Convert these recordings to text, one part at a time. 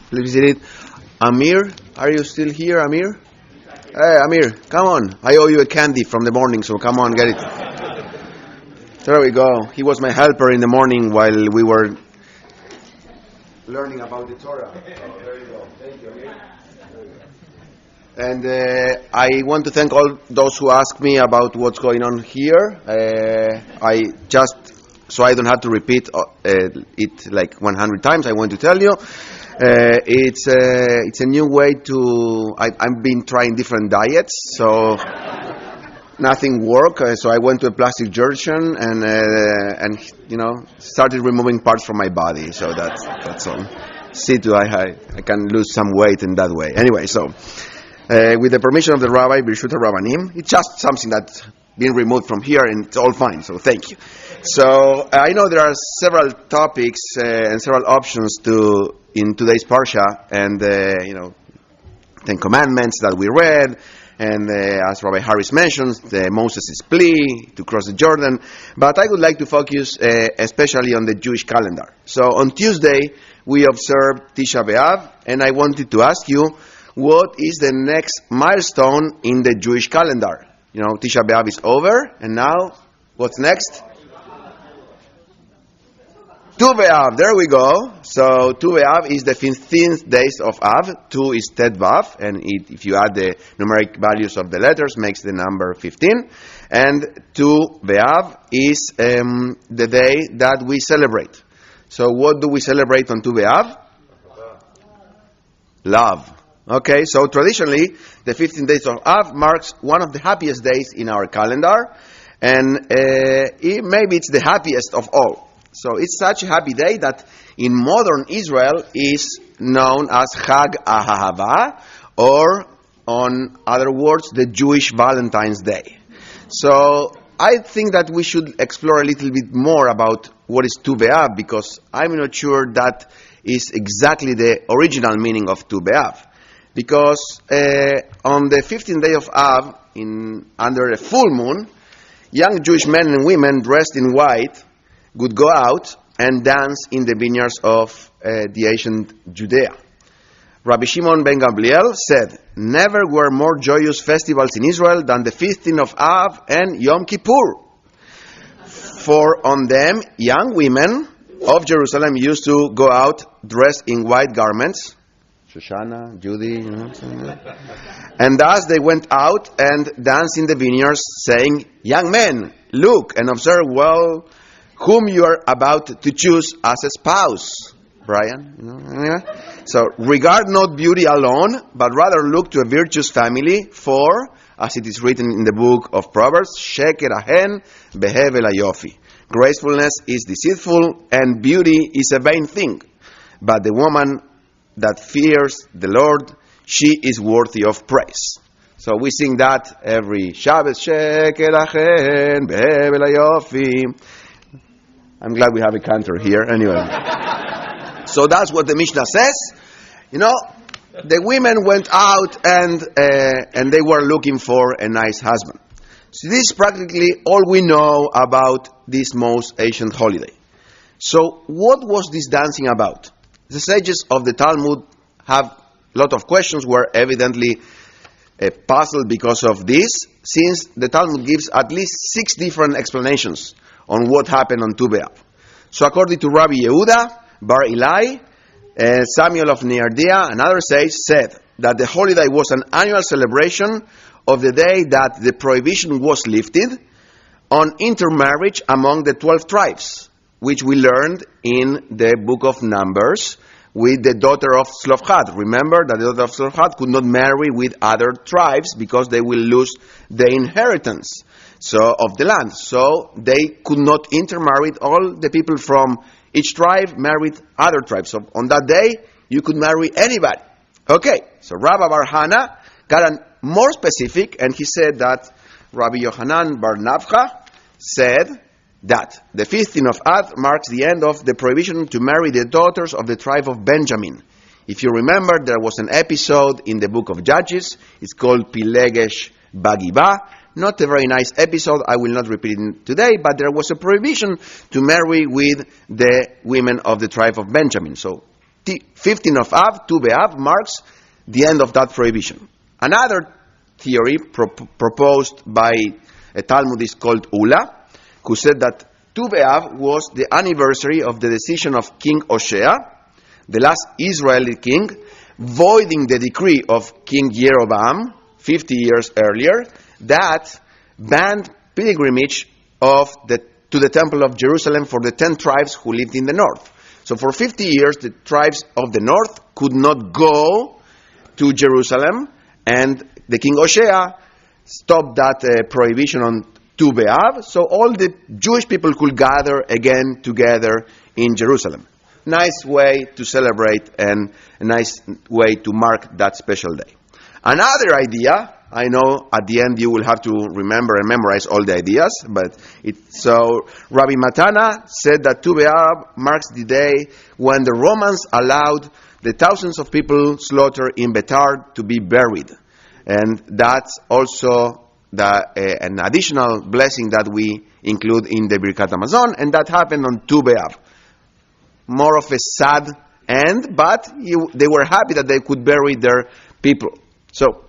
Please read it. Amir, are you still here, Amir? Hey, Amir, come on. I owe you a candy from the morning, so come on, get it. There we go. He was my helper in the morning while we were learning about the Torah. So there you go. Thank you, Amir. And I want to thank all those who ask me about what's going on here. So I don't have to repeat it like 100 times, I want to tell you. It's a new way to... I've been trying different diets, so nothing worked. So I went to a plastic surgeon and started removing parts from my body. So that's all. See to I can lose some weight in that way. Anyway, so... with the permission of the Rabbi, Birshuta Rabbanim, it's just something that's been removed from here, and it's all fine, so thank you. So, I know there are several topics and several options in today's Parsha, and, Ten Commandments that we read, and as Rabbi Harris mentions, Moses' plea to cross the Jordan, but I would like to focus especially on the Jewish calendar. So, on Tuesday, we observed Tisha B'Av, and I wanted to ask you, what is the next milestone in the Jewish calendar? Tisha B'Av is over, and now, what's next? Tu B'Av, there we go. So, Tu B'Av is the 15th days of Av. Tu is Tet Vav, and if you add the numeric values of the letters, makes the number 15. And Tu B'Av is the day that we celebrate. So, what do we celebrate on Tu B'Av? Love. Okay, so traditionally, the 15 days of Av marks one of the happiest days in our calendar, and maybe it's the happiest of all. So it's such a happy day that in modern Israel is known as Chag Ahava, or, on other words, the Jewish Valentine's Day. So I think that we should explore a little bit more about what is Tu B'Av, because I'm not sure that is exactly the original meaning of Tu B'Av. Because on the 15th day of Av, under a full moon, young Jewish men and women dressed in white would go out and dance in the vineyards of the ancient Judea. Rabbi Shimon ben Gamliel said, "Never were more joyous festivals in Israel than the 15th of Av and Yom Kippur. For on them, young women of Jerusalem used to go out dressed in white garments." Shoshana, Judy, and thus they went out and danced in the vineyards, saying, "Young men, look and observe well whom you are about to choose as a spouse." Brian, So, regard not beauty alone, but rather look to a virtuous family, for, as it is written in the book of Proverbs, Sheker ahen behevel hayofi. Gracefulness is deceitful, and beauty is a vain thing. But the woman that fears the Lord, she is worthy of praise. So we sing that every Shabbos. Sheker achen behevel hayofi. I'm glad we have a cantor here. Anyway, so that's what the Mishnah says. The women went out and they were looking for a nice husband. So this is practically all we know about this most ancient holiday. So what was this dancing about? The sages of the Talmud have a lot of questions, were evidently puzzled because of this, since the Talmud gives at least 6 different explanations on what happened on Tu B'Av. So according to Rabbi Yehuda Bar Ilai, Samuel of Neardia, and others said that the holiday was an annual celebration of the day that the prohibition was lifted on intermarriage among the 12 tribes, which we learned in the book of Numbers with the daughter of Tzlofchad. Remember that the daughter of Tzlofchad could not marry with other tribes because they will lose the inheritance of the land. So they could not intermarry. All the people from each tribe married other tribes. So on that day, you could marry anybody. Okay, so Rabbi Bar Hana got more specific, and he said that Rabbi Yochanan Bar Nafcha said that the 15th of Av marks the end of the prohibition to marry the daughters of the tribe of Benjamin. If you remember, there was an episode in the book of Judges. It's called Pilegesh Bagiba. Not a very nice episode. I will not repeat it today, but there was a prohibition to marry with the women of the tribe of Benjamin. So 15th of Av, Tu B'Av, marks the end of that prohibition. Another theory proposed by a Talmudist called Ula, who said that Tu B'Av was the anniversary of the decision of King Hoshea, the last Israeli king, voiding the decree of King Jeroboam 50 years earlier that banned pilgrimage to the Temple of Jerusalem for the 10 tribes who lived in the north. So for 50 years, the tribes of the north could not go to Jerusalem, and the King Hoshea stopped that prohibition on Tu B'Av, so all the Jewish people could gather again together in Jerusalem. Nice way to celebrate and a nice way to mark that special day. Another idea, I know at the end you will have to remember and memorize all the ideas, but so Rabbi Matana said that Tu B'Av marks the day when the Romans allowed the thousands of people slaughtered in Betar to be buried. And that's also an additional blessing that we include in the Birkat Hamazon, and that happened on Tu B'Av. More of a sad end, but they were happy that they could bury their people. So,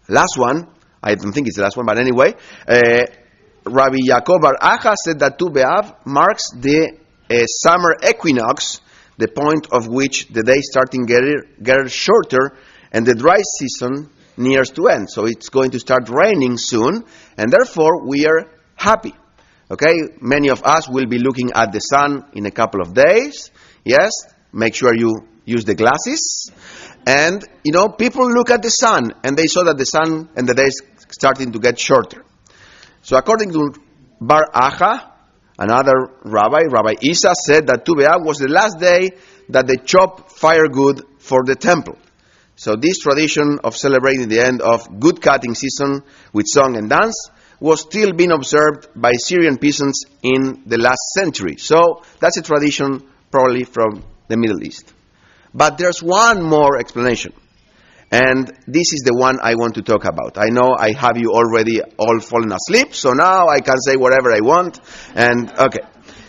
last one, I don't think it's the last one, but anyway, Rabbi Yaakov Bar Acha said that Tu B'Av marks the summer equinox, the point of which the days starting get shorter, and the dry season nears to end. So it's going to start raining soon, and therefore we are happy. Okay, many of us will be looking at the sun in a couple of days. Yes, make sure you use the glasses. And, people look at the sun, and they saw that the sun and the days starting to get shorter. So according to Bar Acha, another rabbi, Rabbi Isa, said that Tu B'Av was the last day that they chopped firewood for the temple. So this tradition of celebrating the end of good cutting season with song and dance was still being observed by Syrian peasants in the last century. So that's a tradition probably from the Middle East. But there's one more explanation. And this is the one I want to talk about. I know I have you already all fallen asleep, so now I can say whatever I want. And okay.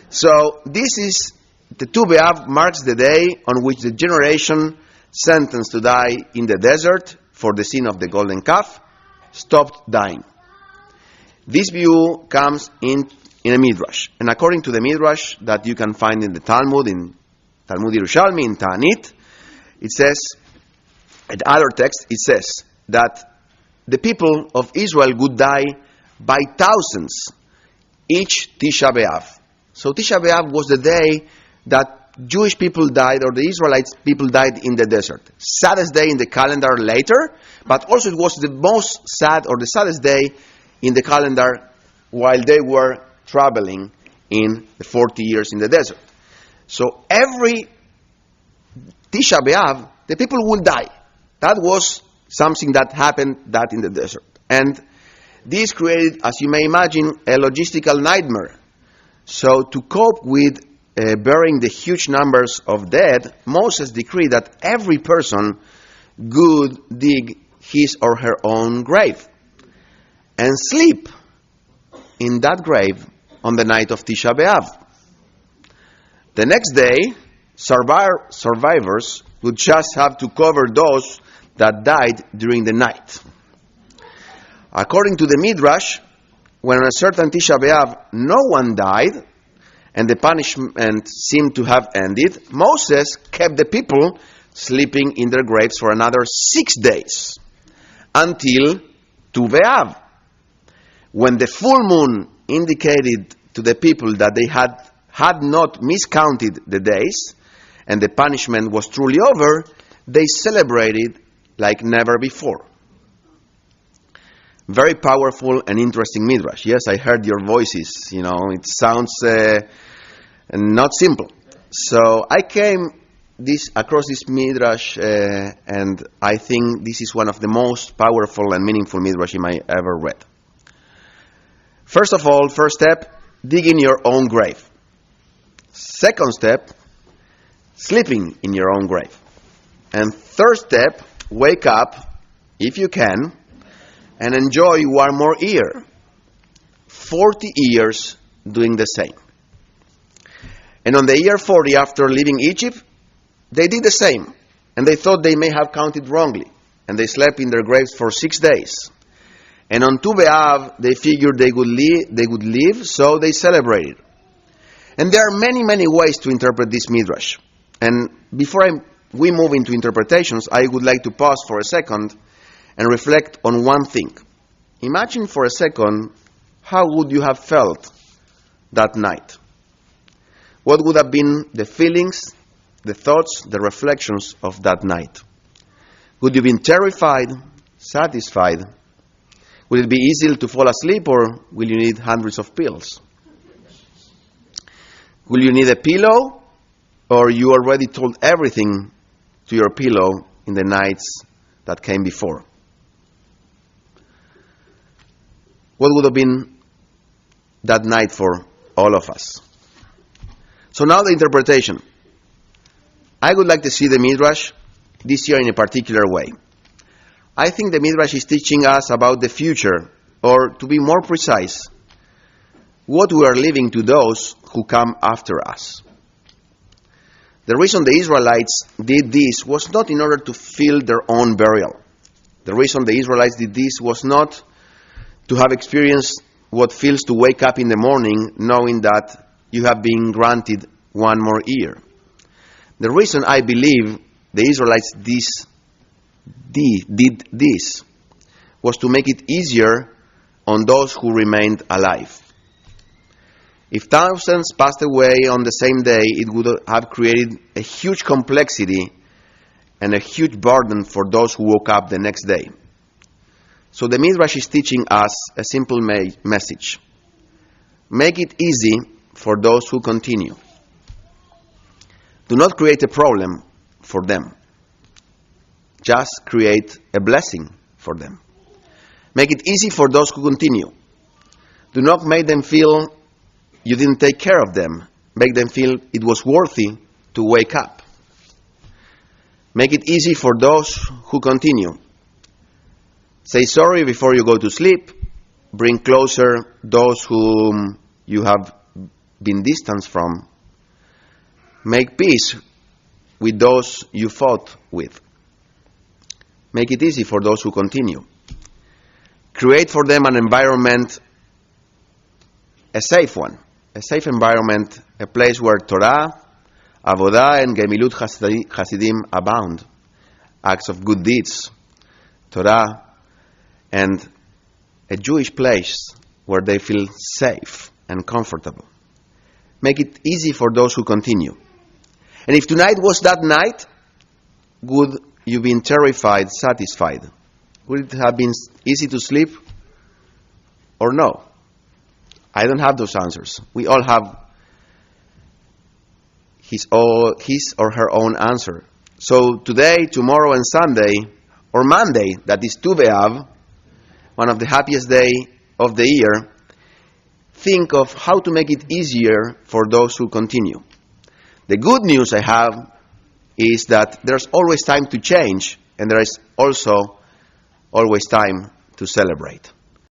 So this is, the Tu B'Av marks the day on which the generation sentenced to die in the desert for the sin of the golden calf stopped dying. This view comes in a Midrash. And according to the Midrash that you can find in the Talmud, in Talmud Yerushalmi, in Ta'anit, it says, in other text, it says that the people of Israel would die by thousands each Tisha B'Av. So Tisha B'Av was the day that Jewish people died, or the Israelites people died in the desert. Saddest day in the calendar later, but also it was the most sad, or the saddest day in the calendar while they were traveling in the 40 years in the desert. So every Tisha B'Av, the people will die. That was something that happened that in the desert. And this created, as you may imagine, a logistical nightmare. So to cope with burying the huge numbers of dead, Moses decreed that every person would dig his or her own grave and sleep in that grave on the night of Tisha B'Av. The next day, survivors would just have to cover those that died during the night. According to the Midrash, when on a certain Tisha B'Av no one died, and the punishment seemed to have ended, Moses kept the people sleeping in their graves for another 6 days, until Tu B'Av, when the full moon indicated to the people that they had not miscounted the days, and the punishment was truly over, they celebrated like never before. Very powerful and interesting Midrash. Yes, I heard your voices. It sounds not simple. So I came across this Midrash, and I think this is one of the most powerful and meaningful Midrashim I ever read. First of all, first step, dig in your own grave. Second step, sleeping in your own grave. And third step, wake up, if you can, and enjoy one more year. 40 years doing the same. And on the year 40 after leaving Egypt, they did the same, and they thought they may have counted wrongly, and they slept in their graves for 6 days. And on Tu B'Av, they figured they would live, so they celebrated. And there are many, many ways to interpret this midrash. And before we move into interpretations, I would like to pause for a second and reflect on one thing. Imagine for a second, how would you have felt that night? What would have been the feelings, the thoughts, the reflections of that night? Would you have been terrified, satisfied? Will it be easy to fall asleep, or will you need hundreds of pills? Will you need a pillow, or you already told everything to your pillow in the nights that came before? What would have been that night for all of us? So now the interpretation. I would like to see the Midrash this year in a particular way. I think the Midrash is teaching us about the future, or to be more precise, what we are leaving to those who come after us. The reason the Israelites did this was not in order to fill their own burial. The reason the Israelites did this was not to have experienced what feels to wake up in the morning knowing that you have been granted one more year. The reason I believe the Israelites did this was to make it easier on those who remained alive. If thousands passed away on the same day, it would have created a huge complexity and a huge burden for those who woke up the next day. So the Midrash is teaching us a simple message. Make it easy for those who continue. Do not create a problem for them. Just create a blessing for them. Make it easy for those who continue. Do not make them feel you didn't take care of them. Make them feel it was worthy to wake up. Make it easy for those who continue. Say sorry before you go to sleep. Bring closer those whom you have been distant from. Make peace with those you fought with. Make it easy for those who continue. Create for them an environment, a safe one, a safe environment, a place where Torah, Avodah, and Gemilut Hasidim abound. Acts of good deeds, Torah, and a Jewish place where they feel safe and comfortable. Make it easy for those who continue. And if tonight was that night, would you been terrified, satisfied? Would it have been easy to sleep or no? I don't have those answers. We all have his or her own answer. So today, tomorrow, and Sunday, or Monday, that is Tu B'Av, one of the happiest days of the year, think of how to make it easier for those who continue. The good news I have is that there's always time to change, and there is also always time to celebrate.